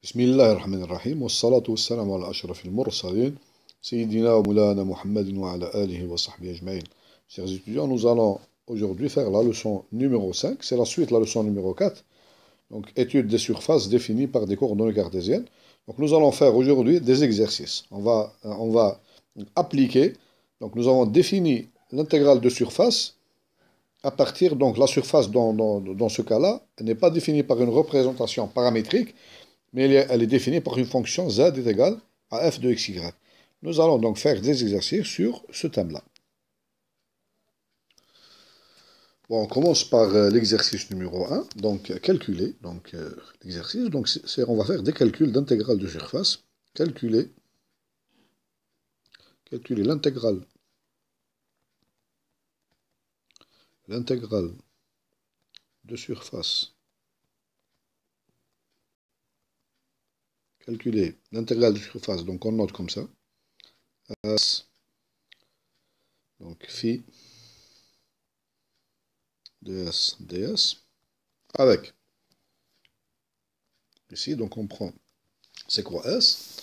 بسم الله الرحمن الرحيم والصلاة والسلام على أشرف المرسلين سيدنا ومولانا محمد وعلى آله وصحبه أجمعين. Chers étudiants, nous allons aujourd'hui faire la leçon numéro 5. C'est la suite de la leçon numéro 4. Donc, étude des surfaces définies par des coordonnées cartésiennes. Donc, nous allons faire aujourd'hui des exercices. On va appliquer. Donc, nous avons défini l'intégrale de surface à partir, donc, la surface dans ce cas-là n'est pas définie par une représentation paramétrique, mais elle est définie par une fonction z est égale à f de xy. Nous allons donc faire des exercices sur ce thème-là. Bon, on commence par l'exercice numéro 1, donc calculer. Donc l'exercice, donc on va faire des calculs d'intégrale de surface. Calculer l'intégrale de surface. Calculer l'intégrale de surface, donc on note comme ça. S, donc phi ds ds, avec, ici, donc on prend, c'est quoi S?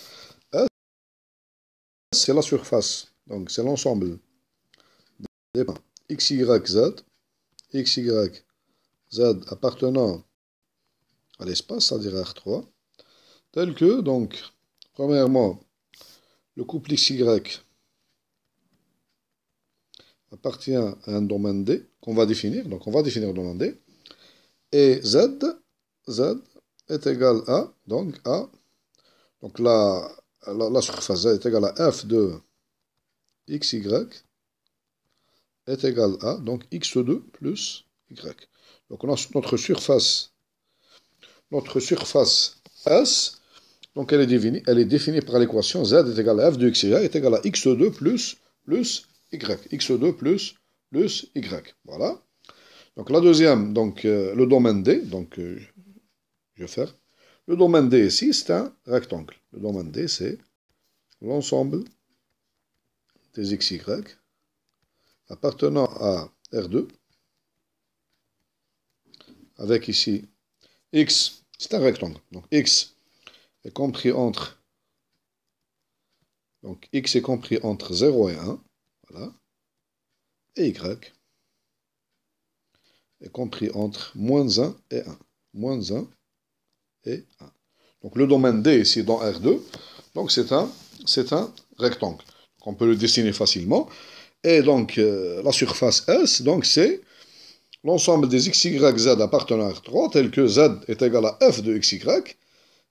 S, c'est la surface, donc c'est l'ensemble des points x, y, z, x, y, z appartenant à l'espace, c'est-à-dire R3, tel que, donc, premièrement, le couple XY appartient à un domaine D qu'on va définir. Donc, on va définir le domaine D. Et Z est égal à, donc, la surface Z est égale à F de XY est égal à, donc, X2 plus Y. Donc, on a notre surface S. Donc, elle est définie par l'équation Z est égal à F de XY est égal à X2 plus Y. X2 plus Y. Voilà. Donc, la deuxième, donc, le domaine D. Donc, je vais faire. Le domaine D ici, c'est un rectangle. Le domaine D, c'est l'ensemble des XY appartenant à R2. Avec ici, X, c'est un rectangle. Donc, X est compris entre. Donc, X est compris entre 0 et 1. Voilà. Et Y est compris entre moins 1 et 1. Moins 1 et 1. Donc le domaine D ici dans R2, donc c'est un rectangle. Donc, on peut le dessiner facilement. Et donc la surface S, donc c'est l'ensemble des x, y, z appartenant à R3, tel que Z est égal à F de XY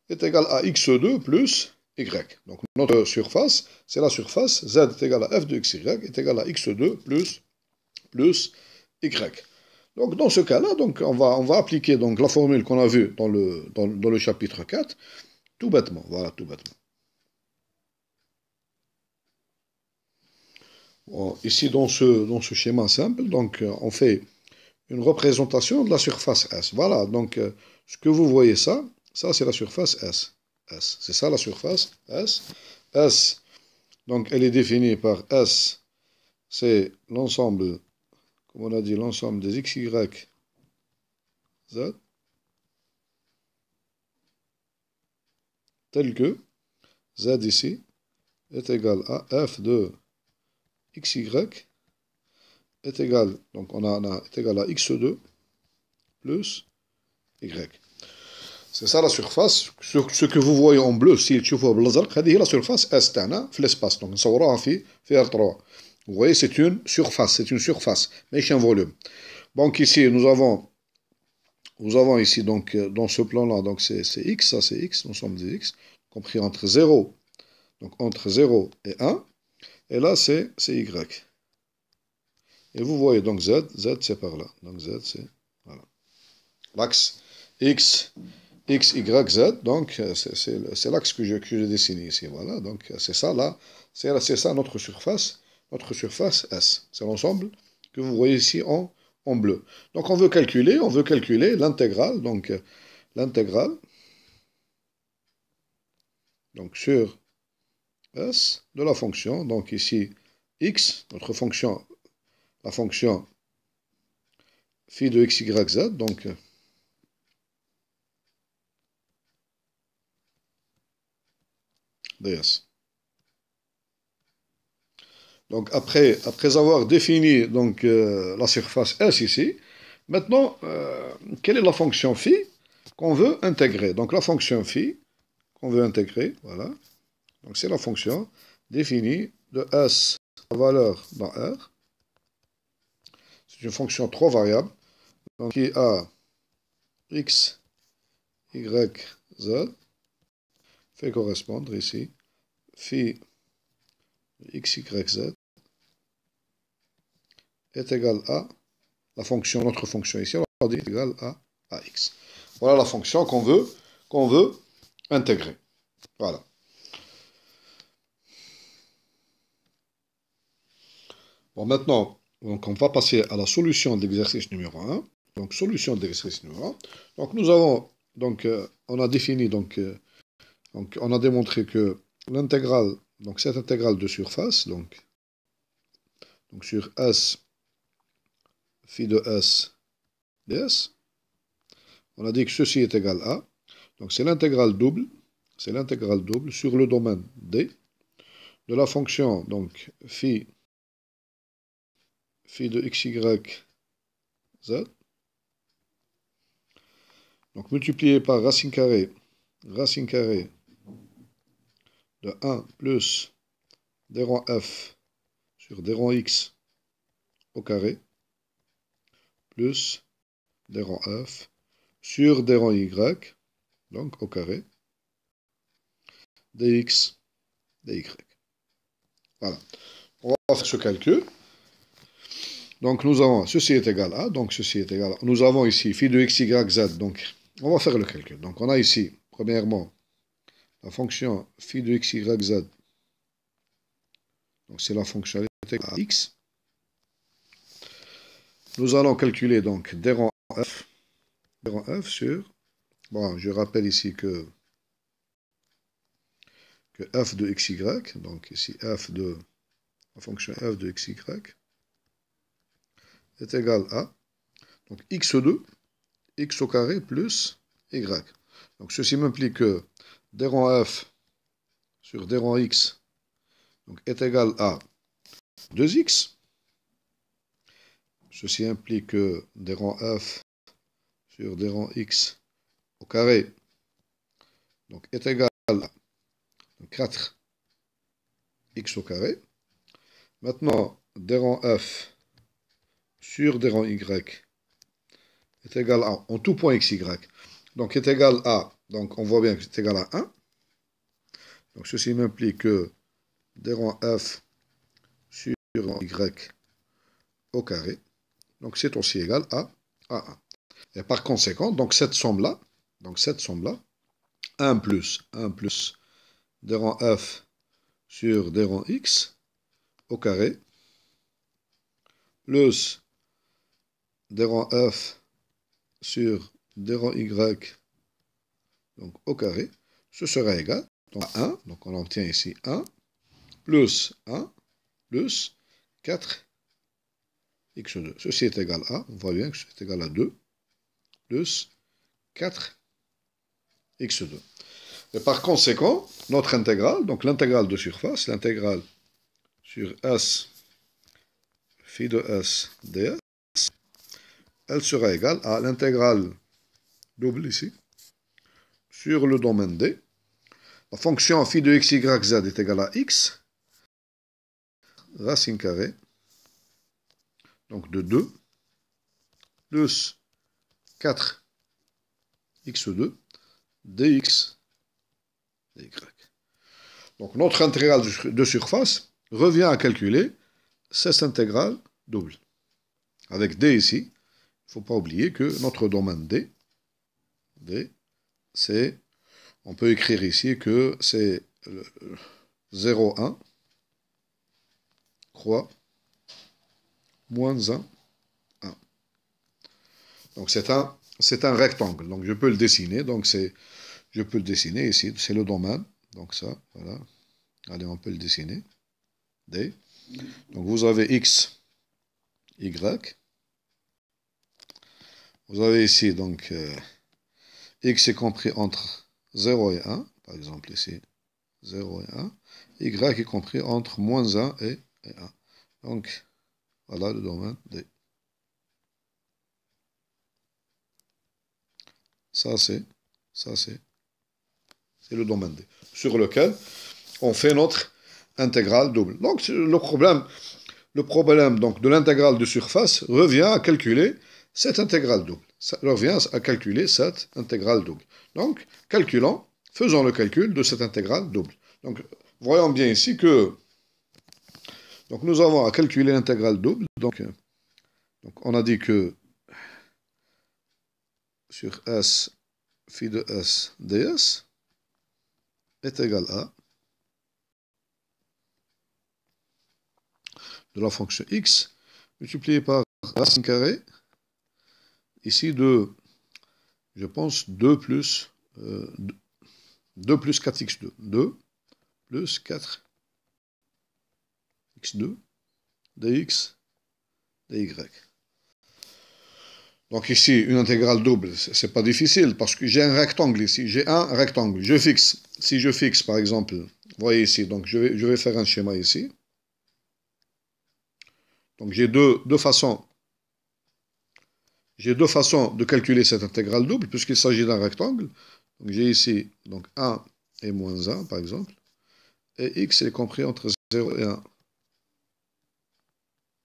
est égal à X2 plus Y. Donc notre surface, c'est la surface Z est égal à F de XY est égal à X2 plus Y. Donc, dans ce cas-là, donc, on va appliquer donc, la formule qu'on a vue dans le chapitre 4, tout bêtement. Voilà, tout bêtement. Bon, ici, dans ce schéma simple, donc, on fait une représentation de la surface S. Voilà, donc, ce que vous voyez, ça c'est la surface S. C'est ça, la surface S. S, donc, elle est définie par S, c'est l'ensemble, comme on a dit, l'ensemble des x, y, z, tel que Z ici est égal à F de XY est égal, donc est égal à X2 plus Y. C'est ça la surface. Ce que vous voyez en bleu, si tu vois بالازرق, هذه هي la surface S تاعنا في l'espace. Donc نصوروها في R3. Vous voyez, c'est une surface, mais c'est un volume. Donc ici, nous avons ici, donc, dans ce plan-là, donc c'est X, ça c'est X, l'ensemble des X, compris entre 0, donc entre 0 et 1, et là c'est Y. Et vous voyez, donc Z c'est par là. Donc Z c'est, voilà. L'axe X, Y, Z, donc c'est l'axe que j'ai dessiné ici, voilà. Donc c'est ça là, c'est ça notre surface S. C'est l'ensemble que vous voyez ici en bleu. Donc on veut calculer l'intégrale, donc l'intégrale, donc sur S de la fonction, donc ici X, notre fonction, la fonction phi de x, y, z, donc ds. Donc après avoir défini donc, la surface S ici, maintenant, quelle est la fonction phi qu'on veut intégrer? Donc la fonction phi qu'on veut intégrer, voilà. Donc c'est la fonction définie de S à valeur dans R. C'est une fonction 3 variables, donc qui a x, y, z, fait correspondre ici phi x, y, z est égal à la fonction, notre fonction ici, on va dire est égal à x. Voilà la fonction qu'on veut intégrer. Voilà. Bon, maintenant, donc on va passer à la solution de l'exercice numéro 1. Donc, solution de l'exercice numéro 1. Donc, nous avons, donc, on a défini, donc on a démontré que l'intégrale, donc cette intégrale de surface, donc sur S, phi de S, ds, on a dit que ceci est égal à, donc c'est l'intégrale double sur le domaine D de la fonction, donc phi de xy, z, donc multiplié par racine carrée de 1 plus d rang f sur d rang x au carré, plus d rang f sur d rang y, donc au carré, dx, dy. Voilà. On va faire ce calcul. Donc nous avons, ceci est égal à, donc ceci est égal à, nous avons ici phi de x, y, z, donc on va faire le calcul. Donc on a ici, premièrement, la fonction phi de x, y, z, donc c'est la fonction à x. Nous allons calculer donc d rang f sur, bon, je rappelle ici que f de xy, donc ici f de, la fonction f de xy, est égal à, donc x2, x au carré plus y. Donc ceci m'implique que d rang f sur d rang x donc, est égal à 2x. Ceci implique que d rang f sur d rang x au carré donc, est égal à 4x au carré. Maintenant, d rang f sur d rang y est égal à, en tout point xy, donc est égal à, donc on voit bien que c'est égal à 1. Donc ceci m'implique que d rang f sur y au carré, donc c'est aussi égal à 1. Et par conséquent, donc cette somme-là, 1 plus d rang f sur d rang x au carré, plus d rang f sur d rang y donc au carré, ce sera égal donc, à 1, donc on obtient ici 1 plus 4 x2. Ceci est égal à, on voit bien que c'est égal à 2 plus 4 x2. Et par conséquent, notre intégrale, donc l'intégrale de surface, l'intégrale sur S, phi de S ds, elle sera égale à l'intégrale double ici, sur le domaine D. La fonction phi de x, y, z est égale à x, racine carrée, donc de 2, plus 4 x2, dx, dy. Donc notre intégrale de surface revient à calculer cette intégrale double. Avec d ici, il ne faut pas oublier que notre domaine D, c'est, on peut écrire ici que c'est 0, 1, croix, moins 1, 1. Donc c'est un rectangle, donc je peux le dessiner, donc je peux le dessiner ici, c'est le domaine, donc ça, voilà. Allez, on peut le dessiner. D. Donc vous avez x, y. Vous avez ici, donc, x est compris entre 0 et 1, par exemple ici, 0 et 1. Y est compris entre moins 1 et 1. Donc, voilà le domaine D. Ça, c'est le domaine D, sur lequel on fait notre intégrale double. Donc, le problème donc, de l'intégrale de surface revient à calculer cette intégrale double. Ça revient à calculer cette intégrale double. Donc, faisons le calcul de cette intégrale double. Donc, voyons bien ici que donc, nous avons à calculer l'intégrale double. Donc, on a dit que sur S phi de S ds est égal à de la fonction x multiplié par racine carrée, ici de, je pense, 2 plus 4x2. 2 plus 4x2 dx dy. Donc ici, une intégrale double, c'est pas difficile, parce que j'ai un rectangle ici, j'ai un rectangle. Si je fixe, par exemple, vous voyez ici, donc je vais faire un schéma ici. Donc j'ai deux façons de calculer cette intégrale double, puisqu'il s'agit d'un rectangle. Donc j'ai ici donc 1 et moins 1, par exemple, et x est compris entre 0 et 1.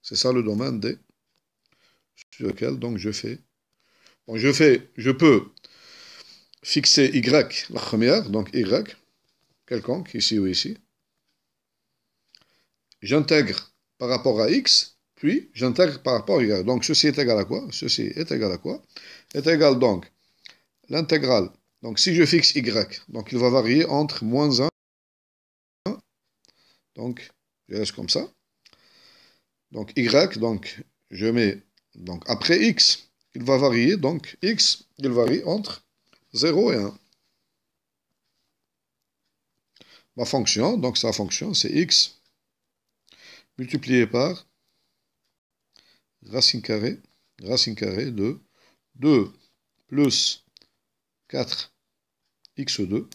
C'est ça le domaine D, sur lequel donc je peux fixer y, la première, donc y, quelconque, ici ou ici. J'intègre par rapport à x, puis j'intègre par rapport à y. Donc ceci est égal à quoi? Ceci est égal à quoi? Est égal donc l'intégrale. Donc si je fixe y, donc il va varier entre moins 1, donc je laisse comme ça. Donc y, donc je mets, donc après x, il va varier, donc x, il varie entre 0 et 1. Ma fonction, donc sa fonction, c'est x multiplié par racine carrée de 2 plus 4x2,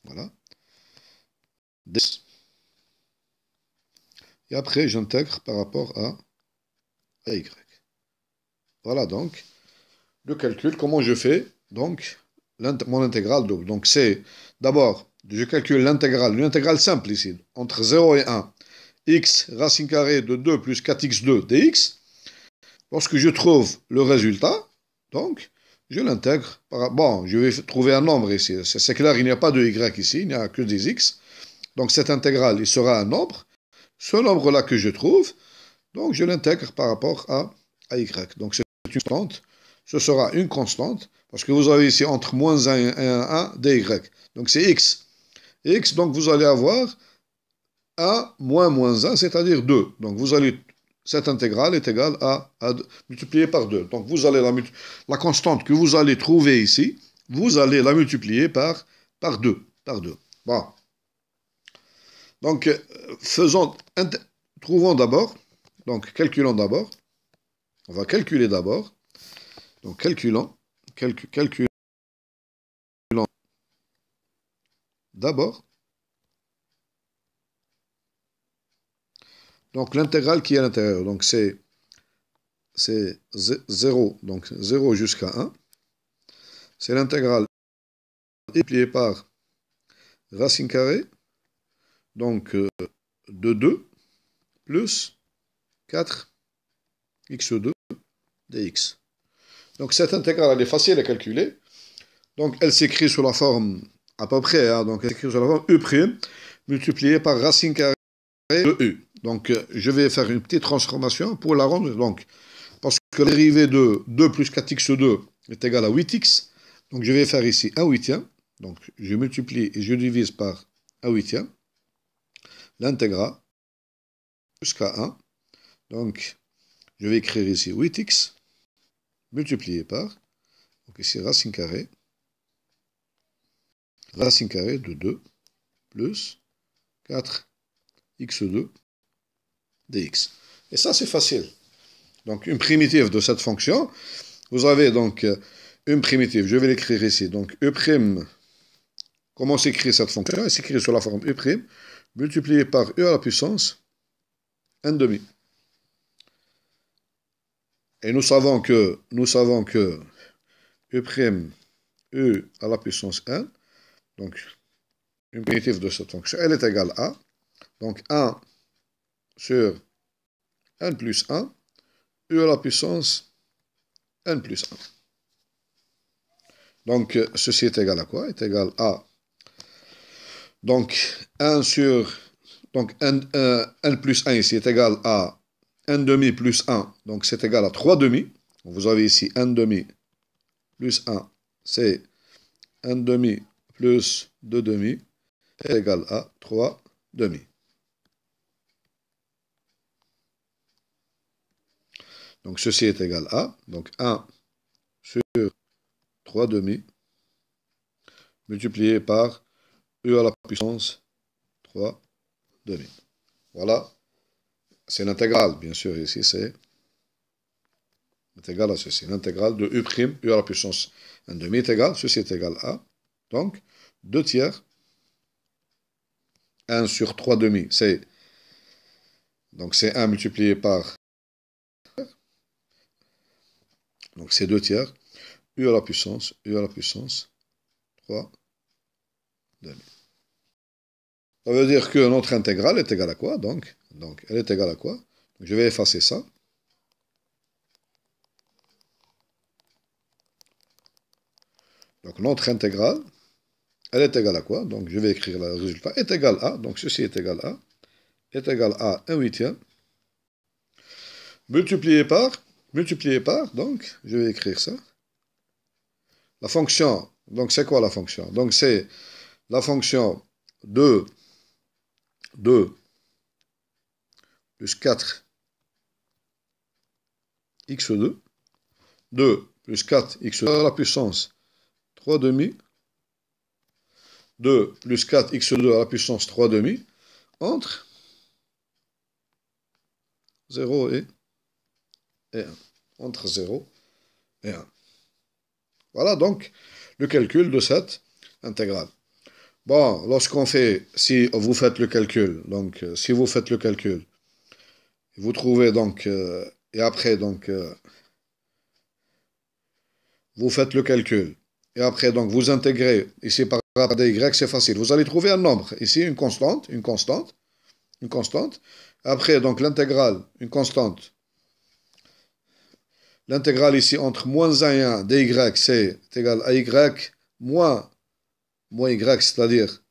voilà, et après j'intègre par rapport à y. Voilà donc le calcul, comment je fais donc mon intégrale double. Donc c'est d'abord, je calcule l'intégrale, une intégrale simple ici, entre 0 et 1, x racine carrée de 2 plus 4x2 dx. Lorsque je trouve le résultat, donc, je l'intègre. Bon, je vais trouver un nombre ici. C'est clair, il n'y a pas de y ici, il n'y a que des x. Donc, cette intégrale, il sera un nombre. Ce nombre-là que je trouve, donc, je l'intègre par rapport à y. Donc, c'est une constante. Ce sera une constante, parce que vous avez ici entre moins 1 et 1 dy. Donc, c'est x. X, donc, vous allez avoir 1 moins 1, c'est-à-dire 2. Donc, cette intégrale est égale à multipliée par 2. Donc, vous allez la constante que vous allez trouver ici, vous allez la multiplier par 2. Bon. Donc, trouvons d'abord, donc calculons d'abord. On va calculer d'abord. Donc, calculons d'abord. Donc, l'intégrale qui est à l'intérieur, donc c'est 0, donc 0 jusqu'à 1. C'est l'intégrale multipliée par racine carrée, donc de 2 plus 4x2 dx. Donc, cette intégrale, elle est facile à calculer. Donc, elle s'écrit sous la forme, à peu près, hein, donc elle s'écrit sous la forme e' multiplié par racine carrée de e. Donc, je vais faire une petite transformation pour la rendre, donc, parce que la dérivée de 2 plus 4x2 est égale à 8x. Donc, je vais faire ici 1 huitième. Donc, je multiplie et je divise par 1 huitième. L'intégrale jusqu'à 1. Donc, je vais écrire ici 8x multiplié par, donc ici racine carrée de 2 plus 4x2 dx. Et ça, c'est facile. Donc, une primitive de cette fonction, vous avez donc une primitive, je vais l'écrire ici, donc e' Comment s'écrit cette fonction? Elle s'écrit sous la forme u' multiplié par u à la puissance n demi. Et nous savons que u' à la puissance n, donc une primitive de cette fonction, elle est égale à, donc 1 sur n plus 1, u à la puissance n plus 1. Donc, ceci est égal à quoi? Est égal à, donc, 1 sur, donc, n plus 1 ici est égal à n demi plus 1, donc c'est égal à 3 demi. Vous avez ici n demi plus 1, c'est n demi plus 2 demi, est égal à 3 demi. Donc, ceci est égal à, donc 1 sur 3 demi, multiplié par u à la puissance 3 demi. Voilà, c'est l'intégrale, bien sûr, ici c'est égal à ceci. L'intégrale de u' à la puissance 1 demi est égal, ceci est égal à, donc 2 tiers, 1 sur 3 demi, c'est, donc c'est 1 multiplié par, donc c'est 2 tiers, u à la puissance 3 demi. Ça veut dire que notre intégrale est égale à quoi, donc elle est égale à quoi? Donc, je vais effacer ça. Donc, notre intégrale, elle est égale à quoi? Donc, je vais écrire le résultat. Est égal à, donc ceci est égal à 1 huitième, multiplié par, donc, je vais écrire ça. La fonction, donc c'est quoi la fonction? Donc, c'est la fonction de 2 plus 4 x2, 2 plus 4 x2 à la puissance 3 demi, 2 plus 4 x2 à la puissance 3 demi, entre 0 et 1. Entre 0 et 1. Voilà donc le calcul de cette intégrale. Bon, lorsqu'on fait, si vous faites le calcul, donc si vous faites le calcul, vous trouvez donc, et après donc, vous faites le calcul, et après donc vous intégrez, ici par rapport à dy, c'est facile, vous allez trouver un nombre, ici une constante, après donc l'intégrale, une constante, l'intégrale ici entre moins 1 et 1 dy, c'est égal à y moins y, c'est-à-dire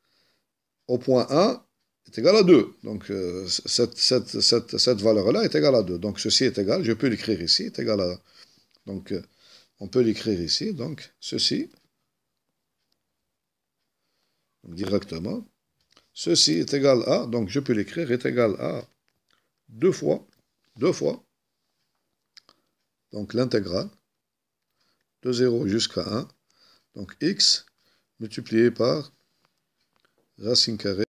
au point 1, est égal à 2. Donc, cette valeur-là est égale à 2. Donc, ceci est égal, je peux l'écrire ici, est égal à... Donc, on peut l'écrire ici, donc, ceci, donc, directement, ceci est égal à, donc, je peux l'écrire, est égal à 2 fois, donc, l'intégrale de 0 jusqu'à 1, donc, x multiplié par racine carrée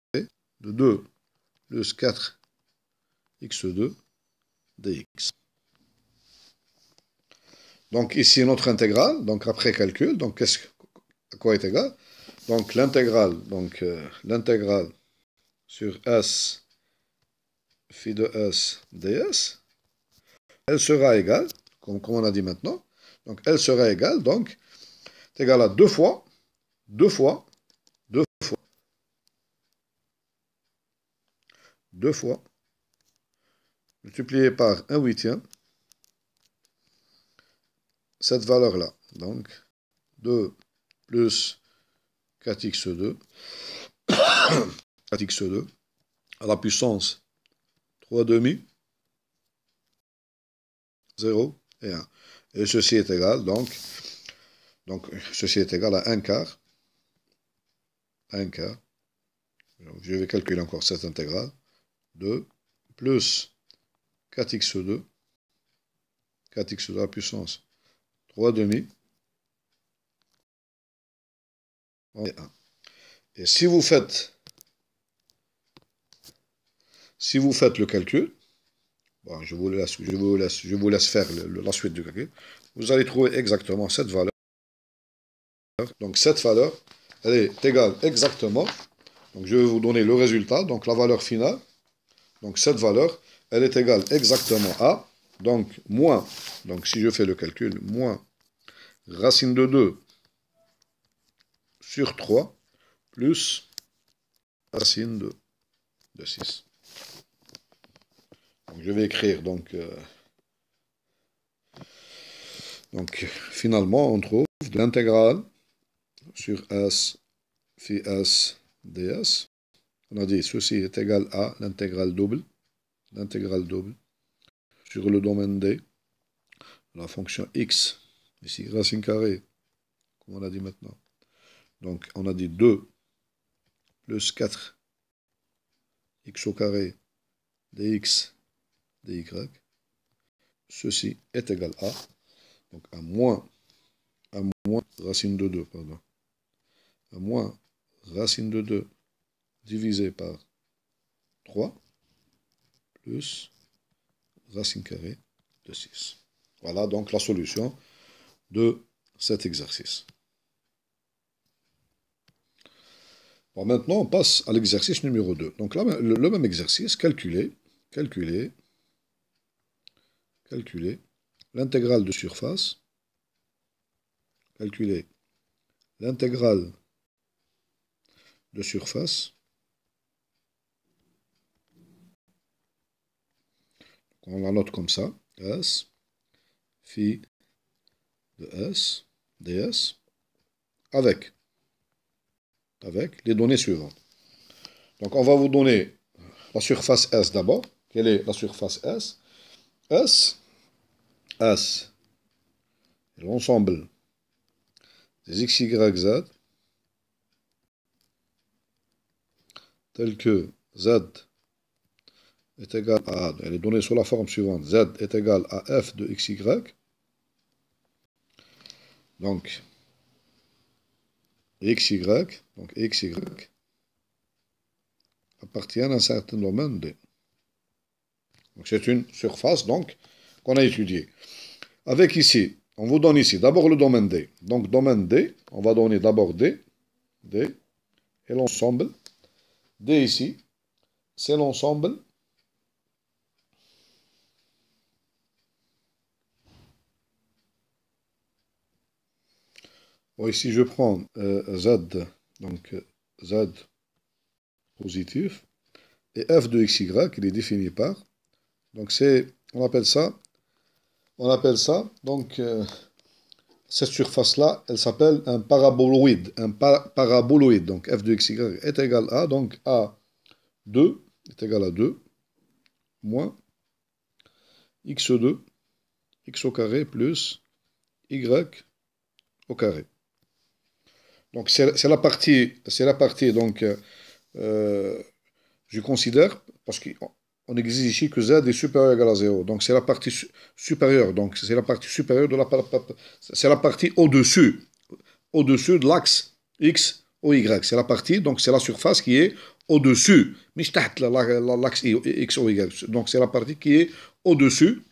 de 2 plus 4 x2 dx. Donc ici notre intégrale, donc après calcul, donc à quoi est égal? Donc l'intégrale, l'intégrale sur s phi de s ds, elle sera égale, comme on a dit maintenant, donc elle sera égale, donc est égale à 2 fois, multiplié par 1 huitième, cette valeur-là. Donc, 2 plus 4x2, 4x2, à la puissance 3 demi, 0 et 1. Et ceci est égal, donc ceci est égal à 1 quart. 1 quart. Donc, je vais calculer encore cette intégrale. 2 plus 4x2, 4x2 à la puissance 3 demi, et 1. Et si vous faites le calcul, bon, je vous laisse faire la suite du calcul, vous allez trouver exactement cette valeur. Donc cette valeur elle est égale exactement, donc je vais vous donner le résultat, donc la valeur finale, donc cette valeur, elle est égale exactement à, donc moins, donc si je fais le calcul, moins racine de 2 sur 3 plus racine de 6. Donc je vais écrire, donc finalement on trouve l'intégrale sur S phi S ds. On a dit ceci est égal à l'intégrale double sur le domaine D, la fonction x, ici racine carrée, comme on a dit maintenant. Donc on a dit 2 plus 4 x au carré dx dy. Ceci est égal à, donc à moins racine de 2, pardon, à moins racine de 2 divisé par 3 plus racine carrée de 6. Voilà donc la solution de cet exercice. Bon, maintenant, on passe à l'exercice numéro 2. Donc là, le même exercice, calculer l'intégrale de surface, calculer l'intégrale de surface, on la note comme ça, S, phi de S, ds, avec les données suivantes. Donc on va vous donner la surface S d'abord. Quelle est la surface S? S est l'ensemble des x, y, z, tel que z est égal à, elle est donnée sous la forme suivante, z est égal à f de xy. Donc, xy, donc xy appartient à un certain domaine D. Donc c'est une surface donc qu'on a étudiée. Avec ici, on vous donne ici d'abord le domaine D. Donc domaine D, on va donner d'abord D, et l'ensemble. D ici, c'est l'ensemble bon, ici je prends Z, donc Z positif, et f de xy, il est défini par, donc c'est, on appelle ça, donc, cette surface-là, elle s'appelle un paraboloïde, donc f de xy est égal à, donc à 2, est égal à 2, moins x2, x au carré plus y au carré. Donc c'est la partie, donc, je considère, parce qu'on exige ici que z est supérieur ou égal à 0. Donc c'est la partie supérieure. Donc c'est la partie supérieure de c'est la partie au-dessus de l'axe x ou y. C'est la partie, donc c'est la surface qui est au-dessus. L'axe x ou y. Donc c'est la partie qui est au-dessus,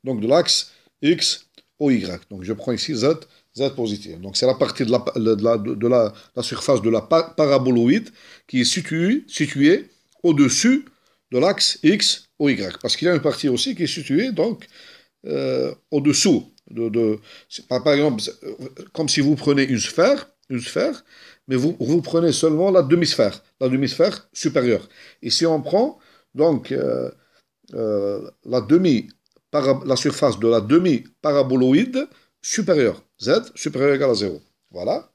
donc de l'axe x ou y. Donc je prends ici z positif. Donc c'est la partie de la surface de la paraboloïde qui est située au-dessus de l'axe x ou y. Parce qu'il y a une partie aussi qui est située donc au-dessous. Par exemple, comme si vous prenez une sphère, mais vous prenez seulement la demi-sphère supérieure. Ici on prend donc la surface de la demi-paraboloïde supérieure, z supérieur ou égal à 0. Voilà.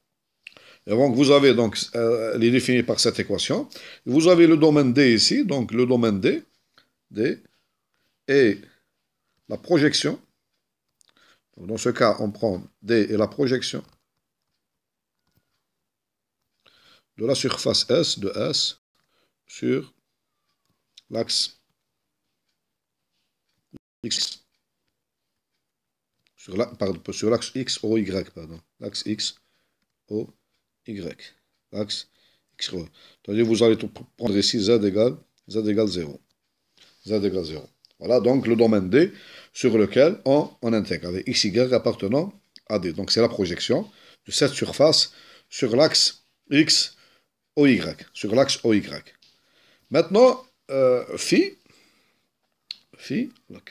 Et donc vous avez donc, elle est définie par cette équation. Vous avez le domaine D ici, donc le domaine D et la projection. Donc dans ce cas, on prend D et la projection de la surface S de S sur l'axe X. Sur l'axe X ou Y, pardon. L'axe X ou Y. L'axe X ou Y. C'est-à-dire vous allez prendre ici Z égale 0. Z égale 0. Voilà donc le domaine D sur lequel on intègre avec X, Y appartenant à D. Donc c'est la projection de cette surface sur l'axe X, OY, sur l'axe OY. Maintenant, phi,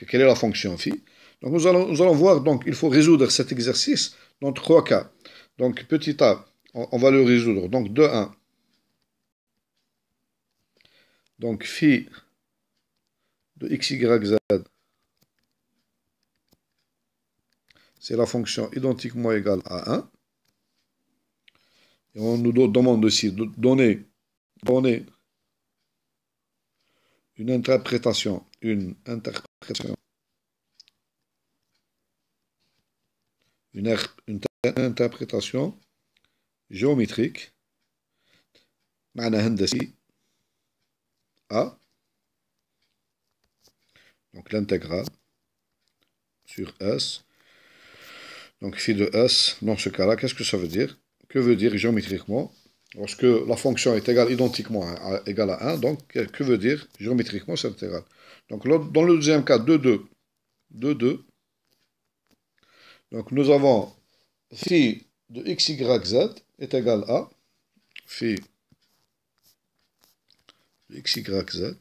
quelle est la fonction phi? Donc nous allons voir, donc il faut résoudre cet exercice dans 3 cas. Donc petit a, on va le résoudre, donc de 1. Donc phi de x, y, z, c'est la fonction identiquement égale à 1. Et on nous demande aussi de donner une interprétation géométrique, معنى هندسي A, donc l'intégrale sur S. Donc phi de S, dans ce cas-là, qu'est-ce que ça veut dire? Que veut dire géométriquement? Lorsque la fonction est égale à 1, donc que veut dire géométriquement cette intégrale? Donc dans le deuxième cas, de 2, donc nous avons phi de x, y, z est égal à phi de x, y, z.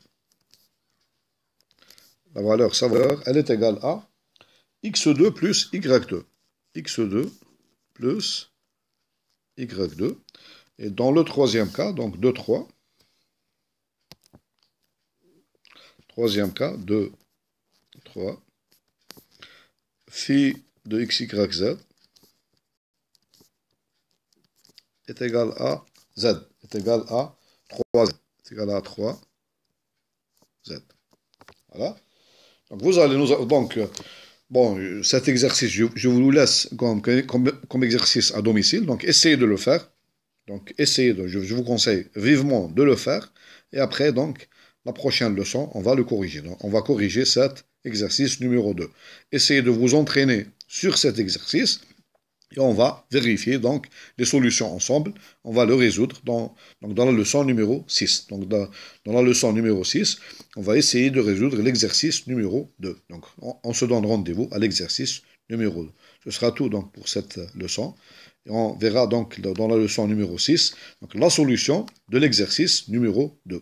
Sa valeur, elle est égale à x2 plus y2. x2 plus y2. Et dans le troisième cas, donc 2, 3. Troisième cas, 2, 3. Phi de x, y, z est égal à z, est égal à 3z, est égal à 3z. Voilà. Donc vous allez donc bon, cet exercice, je vous le laisse comme exercice à domicile, donc essayez de le faire. Donc essayez je vous conseille vivement de le faire. Et après, donc, la prochaine leçon, on va le corriger. Donc, on va corriger cet exercice numéro 2. Essayez de vous entraîner sur cet exercice. Et on va vérifier donc les solutions ensemble. On va le résoudre donc dans la leçon numéro 6. Donc dans la leçon numéro 6, on va essayer de résoudre l'exercice numéro 2. Donc on se donne rendez-vous à l'exercice numéro 2. Ce sera tout donc pour cette leçon. Et on verra donc dans la leçon numéro 6 donc, la solution de l'exercice numéro 2.